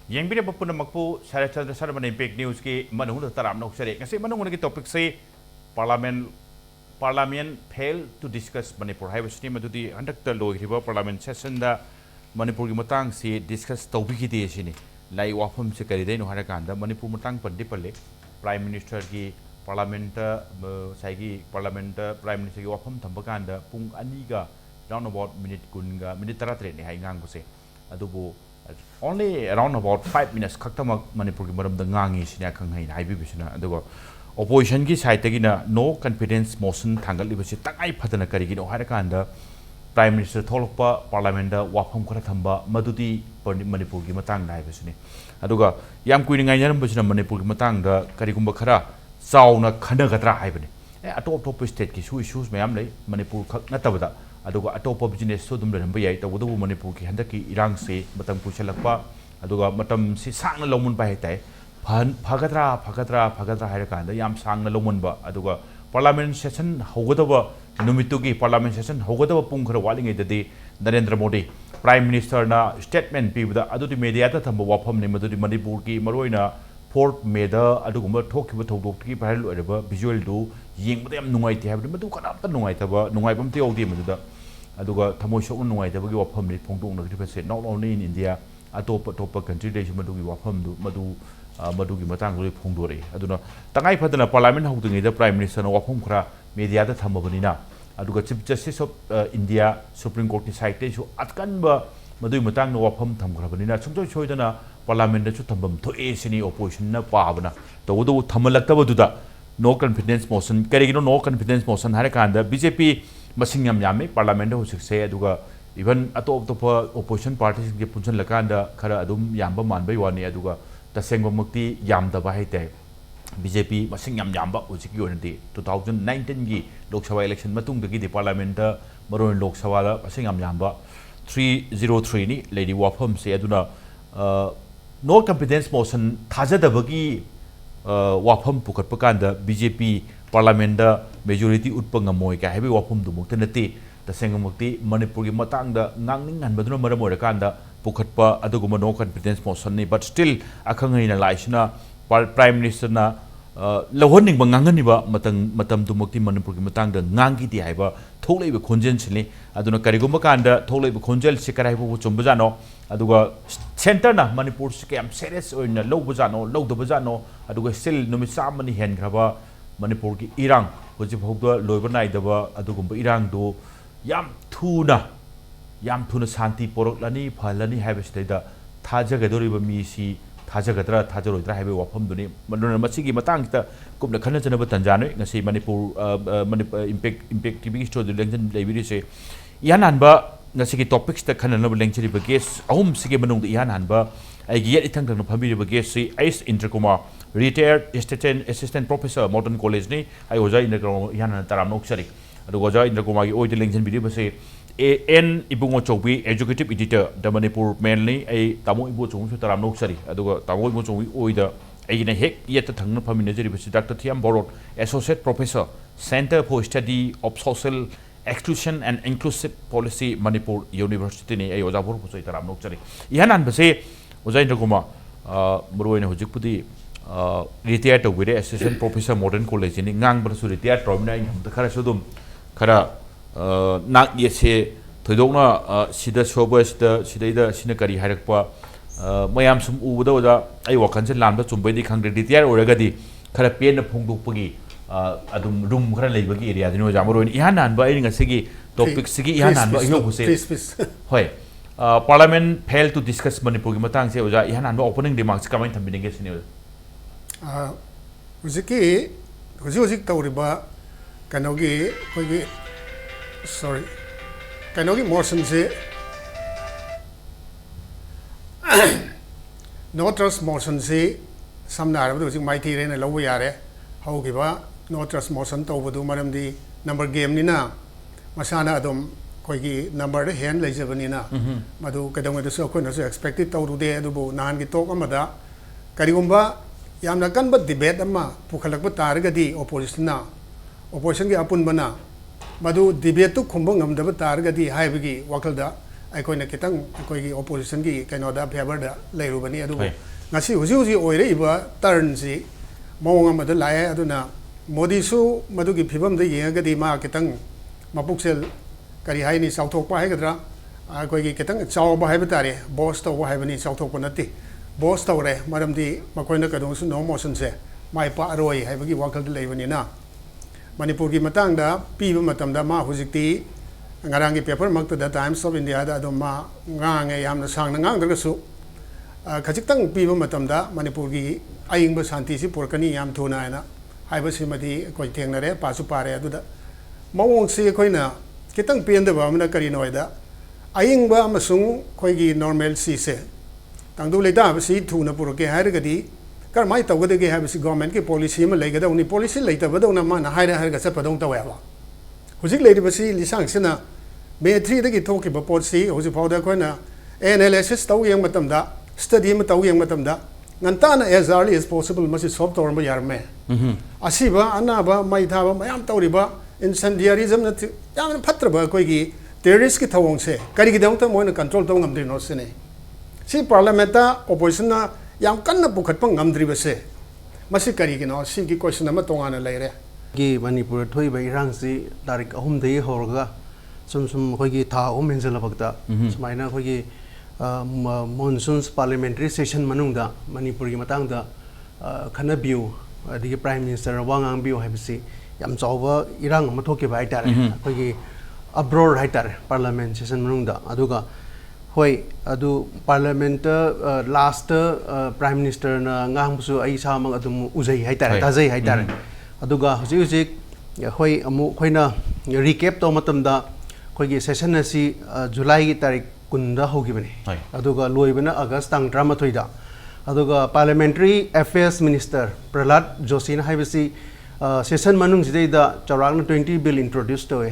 Yang bila pun makpu Saratchandra Sharma Impact News ki manung da taram nok sare ngasi manung ki topic se parliament failed to discuss Manipur hai basni madudi handak ta loi riba parliament session da Manipur ki matang si discuss tawbi ki de sini lai wafam se kari dai no hara kan da Manipur matang pandi palle prime minister ki parliament sai ki parliament prime minister ki wafam thamba kan da pung ani ga round about minute kun ga minute taratre ne hai ngang bose adubu only around about 5 minutes kaktama Manipur ki maram da ngangi sina khang hai nai bi bisna adugo opposition ki side tagi na no confidence motion thangal libasi takai phatana kari gi no hara kan da prime minister tholokpa parliament da wafam khara thamba madudi Manipur ki matang nai bisni aduga yam kuini ngai yaram bisna Manipur ki matang da kari gumba khara chauna khana gatra hai bani atop top state ki issues mayam lei Manipur khak na tabada aduga atop business so dum ram bai tawu Manipur ki handaki irang se matang puchalakpa aduga matam si sangna lomun bai tai phagatra haira kanda yam sangna lomun ba aduga parliament session hogodaba numitu ki parliament session hogodaba pung khara walingai dadi Narendra Modi prime minister na statement pibda adudi media ta thamba wafam ne madudi Manipur ki maroina 4th May da adugumba thokhiba thodok ki viral oiraba visual du yengba yam nungai ti habdi madu kana ta nungai taba nungai bam te ogdi maduda aduga thamoi sok nungai taba gi wafam ni phongdong na ri not only in India atop country de madu gi wafam du madu gi matang ri phongdore aduna tangai phadana parliament hawdingi da prime minister na wafam khara media da thamabani na aduga chief justice of India Supreme Court ni side te su atkanba madu matang na wafam thamgrabani na chungchoi choidana parliament da chu thambam thoe sini opposition na pabana to thamalakta duda no confidence motion karigino no confidence motion hare kanda BJP masing yam yame parliament ho sikse aduga even atop opposition parties ge punchen lakanda khara adum yamba manbai wani aduga tasengba mukti yamda ba haite BJP masing yam yamba ujiki onati 2019 gi Lok Sabha election matung dagi di parliament da maron Lok Sabha da masing yam yamba 303 ni lady wafam se aduna no confidence motion thajadabagi wafam pukat pakanda BJP parliament da majority utpangamoi ka hebi wafam du mukta nati tasengam mukti Manipur gi matang da ngangning han baduna maram orakanda pukhatpa aduguma no confidence motion ni but still akhangai na laisna prime minister na lohonning bangangani ba matam du mukti Manipur gi matang da ngangi ti haiba tholei be khonjen chini aduna kariguma kanda tholei be khonjel sikarai bu chumbajano aduga center na Manipur scam serious oina lobujano lodobajano aduga still numisa mani hen graba Manipur ki irang hoji bhogda loibanai daba adugumba irang do yam thuna shanti poroklani phalani habesida thajagadoriba mi si thajagadra thajaroidra habe wafam duni manona masigi matang ta kumna khana janaba tanjano ngasi Manipur impact tv story lengjan leibiri se yananba ngasi topics ta khana na lengchiri ba case ahum sige manung yananba ai gi yet ithang thang phambi ba case si is Indrakumar retired assistant professor modern college ni ai oja Indrakumar yanan taram noksari adu oja Indrakumar gi oi lengjan video ba se an Ibungochoubi executive editor da Manipur mainly ai tamo ibu chung su taram noksari adu tamo ibu chung oi da ai na hek yet thang na phambi najari ba Dr. Thiyam Bharat associate professor center for study of social Exclusion and Inclusive Policy Manipur University ni ay oja bor pusai taram noksari ihanan ba se oja Indrakumar muroina hojikpudi retired to with assistant professor modern college ni ngang bar su retired romina ingam ta khara sudum khara nak ye se thoidokna sida soba sida sina kari hairakpa mayam sum ubuda oja ai wakan se lamda chumbai di khang retired oragadi khara pen na phongdokpagi adum room khara leibagi area dino jamuroin ihanan ba ai ngasigi topic sigi ihanan ba yo huse hoi parliament failed to discuss Manipur gi matang se oja ihanan ba opening remarks kamai thambinenge sini hujik tawriba kanogi hoigi sorry kanogi motion se no trust motion se samna arab hujik maiti rena lobu yare haugiba no trust motion tawbudu maramdi number game ni na masana adom koigi number de hand leijabani na madu kadang de so khona so expected tawrude adubu nan gi tok amada karigumba yamna kanba debate ama pukhalakba targadi opposition gi apun bana madu debate tu khumba ngamdaba targadi haibagi wakalda ꯑꯩꯈꯣꯏꯅ ꯈꯤꯇꯪ ꯑꯩꯈꯣꯏꯒꯤ ꯑꯣꯄꯣꯖꯤꯁꯟꯒꯤ ꯀꯩꯅꯣꯗ ꯐꯦꯚꯔꯗ ꯂꯩꯔꯨꯕꯅꯤ ꯑꯗꯨꯕꯨ ꯉꯁꯤ ꯍꯧꯖꯤꯛ ꯍꯧꯖꯤꯛ ꯑꯣꯏꯔꯛꯏꯕ ꯇꯔꯟꯁꯤ ꯃꯑꯣꯡ ꯑꯃꯗ ꯂꯥꯛꯑꯦ ꯑꯗꯨꯅ ꯃꯣꯗꯤꯁꯨ ꯃꯗꯨꯒꯤ ꯐꯤꯕꯝꯗ ꯌꯦꯡꯉꯒꯗꯤ ꯃꯥ ꯈꯤꯇꯪ ꯃꯄꯨꯛꯆꯦꯜ ꯀꯔꯤ ꯍꯥꯏꯅꯤ ꯆꯥꯎꯊꯣꯛꯄ ꯍꯥꯏꯒꯗ꯭ꯔꯥ ꯑꯩꯈꯣꯏꯒꯤ ꯈꯤꯇꯪ ꯆꯥꯎꯕ ꯍꯥꯏꯕ ꯇꯥꯔꯦ ꯕꯣꯁ ꯇꯧꯕ ꯍꯥꯏꯕꯅꯤ ꯆꯥꯎꯊꯣꯛꯄ ꯅꯠꯇꯦ ꯕꯣꯁ ꯇꯧꯔꯦ ꯃꯔꯝꯗꯤ ꯃꯈꯣꯏꯅ ꯀꯩꯗꯧꯁꯨ ꯅꯣ ꯃꯣꯁꯟꯁꯦ ꯃꯥꯏ ꯄꯥꯛꯑꯔꯣꯏ ꯍꯥꯏꯕꯒꯤ ꯋꯥꯈꯜꯗ ꯂꯩꯕꯅꯤꯅ ꯃꯅꯤꯄꯨꯔꯒꯤ ꯃꯇꯥꯡꯗ ꯄꯤꯕ ꯃꯇꯝꯗ ꯃꯥ ꯍꯧꯖꯤꯛꯇꯤ ꯉꯔꯥꯡꯒꯤ ꯄꯦꯄꯔꯃꯛꯇꯗ ꯇꯥꯏꯝꯁ ꯑꯣꯐ ꯏꯟꯗꯤꯌꯥꯗ ꯑꯗꯨꯝ ꯃꯥ ꯉꯥꯡꯉꯦ ꯌꯥꯝꯅ ꯁꯥꯡꯅ ꯉꯥꯡꯗ꯭ꯔꯒꯁꯨ ꯈꯖꯤꯛꯇꯪ ꯄꯤꯕ ꯃꯇꯝꯗ ꯃꯅꯤꯄꯨꯔꯒꯤ ꯑꯏꯪꯕ ꯁꯥꯟꯇꯤꯁꯤ ꯄꯨꯔꯛꯀꯅꯤ ꯌꯥꯝ ꯊꯨꯅ ꯍꯥꯏꯅ ꯍꯥꯏꯕꯁꯤꯃꯗꯤ ꯑꯩꯈꯣꯏ ꯊꯦꯡꯅꯔꯦ ꯄꯥꯁꯨ ꯄꯥꯔꯦ ꯑꯗꯨꯗ ꯃꯑꯣꯡꯁꯤ ꯑꯩꯈꯣꯏꯅ ꯈꯤꯇꯪ ꯄꯦꯟꯗꯕ ꯑꯃꯅ ꯀꯔꯤꯅꯣ ꯍꯥꯏꯗ ꯑꯏꯪꯕ ꯑꯃꯁꯨꯡ ꯑꯩꯈꯣꯏꯒꯤ ꯅꯣꯔꯃꯦꯜꯁꯤꯁꯦ ꯇꯪꯗꯨ ꯂꯩꯇꯥꯕꯁꯤ ꯊꯨꯅ ꯄꯨꯔꯛꯀꯦ ꯍꯥꯏꯔꯒꯗꯤ ꯀꯔꯝꯍꯥꯏꯅ ꯇꯧꯒꯗꯒꯦ ꯍꯥꯏꯕꯁꯤ ꯒꯣꯔꯃꯦꯟꯠꯀꯤ ꯄꯣꯂꯤꯁꯤ ꯑꯃ ꯂꯩꯒꯗꯧꯅꯤ ꯄꯣꯂꯤꯁꯤ ꯂꯩꯇꯕꯗꯧꯅ ꯃꯥꯅ ꯍꯥꯏꯔꯒ ꯆꯠꯄꯗꯧꯅ ꯇꯧꯋꯦꯕ ꯍꯧꯖꯤꯛ ꯂꯩꯔꯤꯕꯁꯤ ꯂꯤꯁꯥꯡꯁꯤꯅ ꯃꯦ 3ꯗꯒꯤ ꯊꯣꯛꯈꯤꯕ ꯄꯣꯠꯁꯤ ꯍꯧꯖꯤꯛ ꯐꯥꯎꯗ ꯑꯩꯈꯣꯏꯅ ꯑꯦꯅꯥꯂꯥꯏꯁꯤꯁ ꯇꯧ ꯌꯦꯡꯕ ꯃꯇꯝꯗ ꯁ꯭ꯇꯗꯤ ꯑꯃ ꯇꯧ ꯌꯦꯡꯕ ꯃꯇꯝꯗ ꯉꯟꯇꯥꯅ ꯑꯦꯖ ꯑꯥꯔꯂꯤ ꯑꯦꯖ ꯄꯣꯁꯤꯕꯜ ꯃꯁꯤ ꯁꯣꯜꯕ ꯇꯧꯔꯝꯕ ꯌꯥꯔꯝꯃꯦ ꯑꯁꯤꯕ ꯑꯅꯥꯕ ꯃꯩ ꯊꯥꯕ ꯃꯌꯥꯝ ꯇꯧꯔꯤꯕ ꯏꯟꯁꯦꯟꯗꯤꯌꯥꯔꯤꯖꯝꯅ ꯌꯥꯝꯅ ꯐꯠꯇ꯭ꯔꯕ ꯑꯩꯈꯣꯏꯒꯤ ꯇꯦꯔरिꯁꯀꯤ ꯊꯧꯑꯣꯡꯁꯦ ꯀꯔꯤꯒꯤꯗꯃꯛꯇ ꯃꯣꯏꯅ ꯀꯟꯇ꯭ꯔꯣꯜ ꯇꯧ ꯉꯝꯗ꯭ꯔꯤꯅꯣ ꯁꯤꯅꯤ ꯁꯤ ꯄꯥꯔꯂꯤꯌꯥꯃꯦꯟꯠꯇ ꯑꯣꯄꯣꯖꯤꯁꯟꯅ ꯌꯥꯝ ꯀꯟꯅ ꯄꯨꯈꯠꯄ ꯉꯝꯗ꯭ꯔꯤꯕꯁꯦ ꯃꯁꯤ ꯀꯔꯤꯒꯤꯅꯣ ꯁꯤꯒꯤ ꯀꯣꯏꯁꯟ ꯑꯃ ꯇꯣꯉꯥꯟꯅ ꯂꯩꯔꯦ ꯒꯤ ꯃꯅꯤꯄꯨꯔ ꯊꯣꯛꯏꯕ ꯏꯔꯥꯡꯁꯤ ꯇꯥꯔꯤꯛ 3ꯗꯒꯤ ꯍꯧꯔꯒ ꯁꯨꯝ ꯑꯩꯈꯣꯏꯒꯤ ꯊꯥ 3 ꯍꯦꯟꯖꯜꯂꯛꯄꯗ ꯁꯨꯃꯥꯏꯅ ꯑꯩꯈꯣꯏꯒꯤ ꯃꯣꯟꯁꯨꯟꯁ ꯄꯥꯔꯂꯤꯌꯥꯃꯦꯟꯇꯔꯤ ꯁꯦꯁꯟ ꯃꯅꯨꯡꯗ ꯃꯅꯤꯄꯨꯔꯒꯤ ꯃꯇꯥꯡꯗ ꯈꯟꯅꯕꯤꯌꯨ ꯑꯗꯒꯤ ꯄ꯭ꯔꯥꯏꯝ ꯃꯤꯅꯤꯁꯇꯔꯅ ꯋꯥ ꯉꯥꯡꯕꯤꯌꯨ ꯍꯥꯏꯕꯁꯤ ꯌꯥꯝ ꯆꯥꯎꯕ ꯏꯔꯥꯡ ꯑꯃ ꯊꯣꯛꯈꯤꯕ ꯍꯥꯏꯇꯥꯔꯦ ꯑꯩꯈꯣꯏꯒꯤ ꯑꯕ꯭ꯔꯣꯔ ꯍꯥꯏꯇꯥꯔꯦ ꯄꯥꯔꯂꯤꯌꯥꯃꯦꯟꯠ ꯁꯦꯁꯟ ꯃꯅꯨꯡꯗ ꯑꯗꯨꯒ ꯍꯣꯏ ꯑꯗꯨ ꯄꯥꯔꯂꯤꯌꯥꯃꯦꯟꯠꯇ ꯂꯥꯁꯇ ꯄ꯭ꯔꯥꯏꯝ ꯃꯤꯅꯤꯁꯇꯔꯅ ꯉꯥꯡꯕꯁꯨ ꯑꯩ ꯏꯁꯥꯃꯛ ꯑꯗꯨꯝ ꯎꯖꯩ ꯍꯥꯏꯇꯥꯔꯦ ꯇꯥꯖꯩ ꯍꯥꯏꯇꯥꯔꯦ ꯑꯗꯨꯒ ꯍꯧꯖꯤꯛ ꯑꯩꯈꯣꯏ ꯑꯃꯨꯛ ꯑꯩꯈꯣꯏꯅ ꯔꯤꯀꯦꯞ ꯇꯧꯕ ꯃꯇꯝꯗ ꯑꯩꯈꯣꯏꯒꯤ ꯁꯦꯁꯟ ꯑꯁꯤ ꯖꯨꯂꯥꯏꯒꯤ ꯇꯥꯔꯤꯛ 10ꯗ ꯍꯧꯈꯤꯕꯅꯤ ꯑꯗꯨꯒ ꯂꯣꯏꯕꯅ ꯑꯥꯒꯁ ꯇꯥꯡ 13ꯗ ꯑꯗꯨꯒ ꯄꯥꯔꯂꯤꯌꯥꯃꯦꯟꯇꯔꯤ ꯑꯦꯐꯤꯌꯔꯁ ꯃꯤꯅꯤꯁꯇꯔ ꯄ꯭ꯔꯍꯂꯥꯗ ꯖꯣꯁꯤꯅ ꯍꯥꯏꯕꯁꯤ ꯁꯦꯁꯟ ꯃꯅꯨꯡꯁꯤꯗꯩꯗ ꯆꯥꯎꯔꯥꯛꯅ 20 ꯕꯤꯜ इंट्रोड्यूस तवे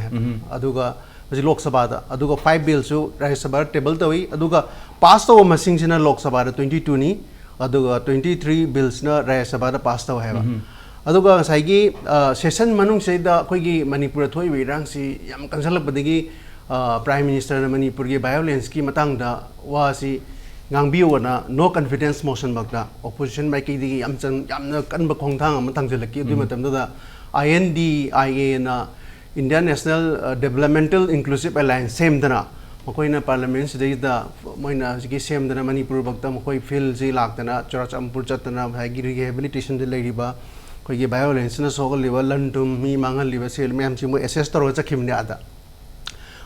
अदुगा मजी लोक सभादा अदुगा 5 बिल सु राज्य सभा टेबल तवी अदुगा पास तव मसिंगसिना लोक सभादा 22 नि अदुगा 23 बिल्स न राज्य सभादा पास तव हैबा अदुगा साइगी सेशन मनुंग सेदा अखोइगी मणिपुर थोइ विरांगसि याम कंसलपदगी प्राइम मिनिस्टर मणिपुर की वायोलेंस की मतंगदा वासी ngangbiyona no confidence motion bakda opposition maikidi yamna kanba khongthang am thangjelaki du matamda INDIA na Indian National Developmental Inclusive Alliance semdana makoina parliament sidida moina sigi semdana manipur bakta makoi fil ji lakdana chorachampur chatna bhagi rehabilitation de leiriba koigi violence na sogol liba lantum mi mangal liba sel mem chi mo assess tor chakhimne ada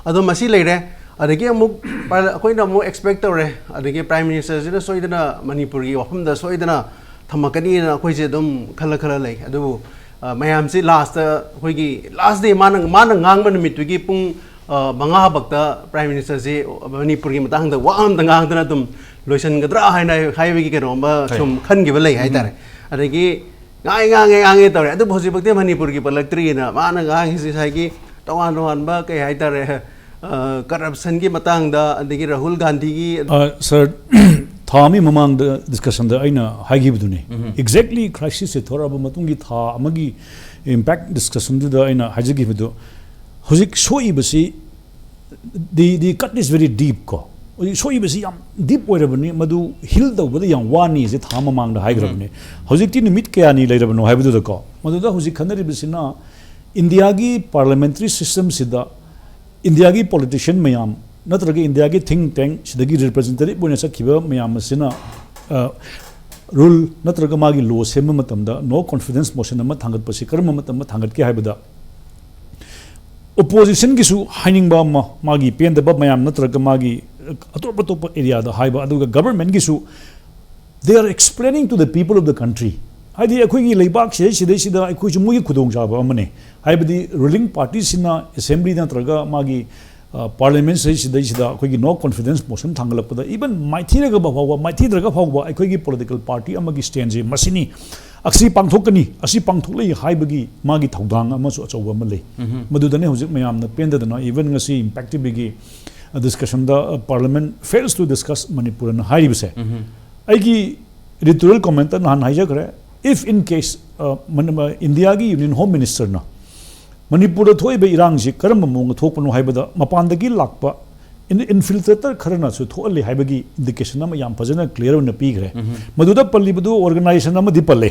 ado masi leire adagi amuk akoina mo expect tore adagi prime minister sina soidana manipur gi wafam da soidana thamakani na akoi je dum khala lei adu mayam si last akoigi last day manang ngang ban mit gi pung manga bakta prime minister ji manipur gi matang da wam da ngang dana dum loisan gadra haina haiwi gi keno ma sum khan gi balai hai tare adagi ngai tore adu bhoji bakte manipur gi palaktri na mana ngang si sai gi tawan ba kai hai tare corruption की मतंग दा अदगी राहुल गांधी की सर थामी ममांग द discussion द आइना हाइगी बदुने एग्जैक्टली क्राइसिस से थोड़ा मतुंगी था अमगी इंपैक्ट डिस्कशन द आइना हाइगी बदु हुजिक सोई बसी the cut is very deep को सोई बसी याम डीप ओइरबनी मदु हिल द बद याम वानी जे था ममांग द हाइग्रबने हुजिक ति निमित कया नि लेरबनो हाइबदु द को मदु द हुजिक खनरि बसिना इंडिया की पार्लियामेंट्री सिस्टम सिदा इंडिया की पॉलिटिशियन मैम नत्रग इंडिया की थिंक टैंक सिदगी रिप्रेजेंटेटिव बने सखिबा मैम सिना रूल नत्रग मागी लॉ सेम मतमदा नो कॉन्फिडेंस मोशन अमा थांगत पसि करम मतम थांगत के हाइबदा ओपोजिशन की सु हाइनिंग बा मागी पेंदब मैम नत्रग मागी अतोप एरिया दा हाइबा अदुगा गवर्नमेंट की सु they are explaining to the people of the country हाइदी अखोगी लेबाक सिदा अखोई मुगी खुदोंग जाबा अमने हाइबदी रूलिंग पार्टी सिना असेंबली नत्रगा मागी पार्लियामेंट सिदा अखोगी नो कॉन्फिडेंस मोशन थांगलपदा इवन माइथीरगा बावबा माइथीद्रगा फावबा अखोगी पॉलिटिकल पार्टी अमगी स्टैंड जे मसिनी अक्सी पांगथोकनी असी पांगथोकलै हाइबगी मागी थौदांग अमसु अचौबा अम लै मदुदने हुजिक मयामना पेंददना इवन ngasi इम्पैक्टिविटी discussion the parliament fails to discuss Manipur न हाइबसे आइगी एडिटोरियल कमेंट नहान हाइजखरे if in case India की यूनियन होम मिनिस्टर ना मणिपुर थोइबे इरांग से करम मोंग थोपनो हाइबदा मपानदगी Lakpa infiltrator kharana su thoali haibagi indication ama yam fajana clear on pigre maduda palli budu organization ama di palle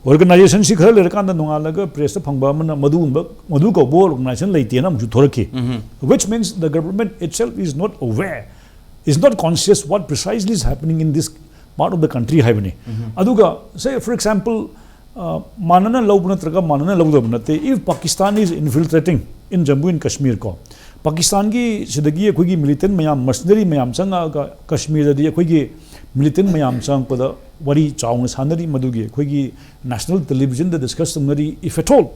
organization si khara lerkan da nungalaga press phangba mana madu ko bo organization leite na mu thoraki which means the government itself is not aware, is not conscious what precisely is happening in this part of the country haibani aduga say for example manana lobna traga manana lobna te if Pakistan is infiltrating in Jammu and Kashmir ko Pakistan ki sidagi akhoi militant mayam mercenary mayam changa Kashmir da akhoi militant mayam chang pada wari chaung sanari madugi akhoi national television da discuss tumari if at all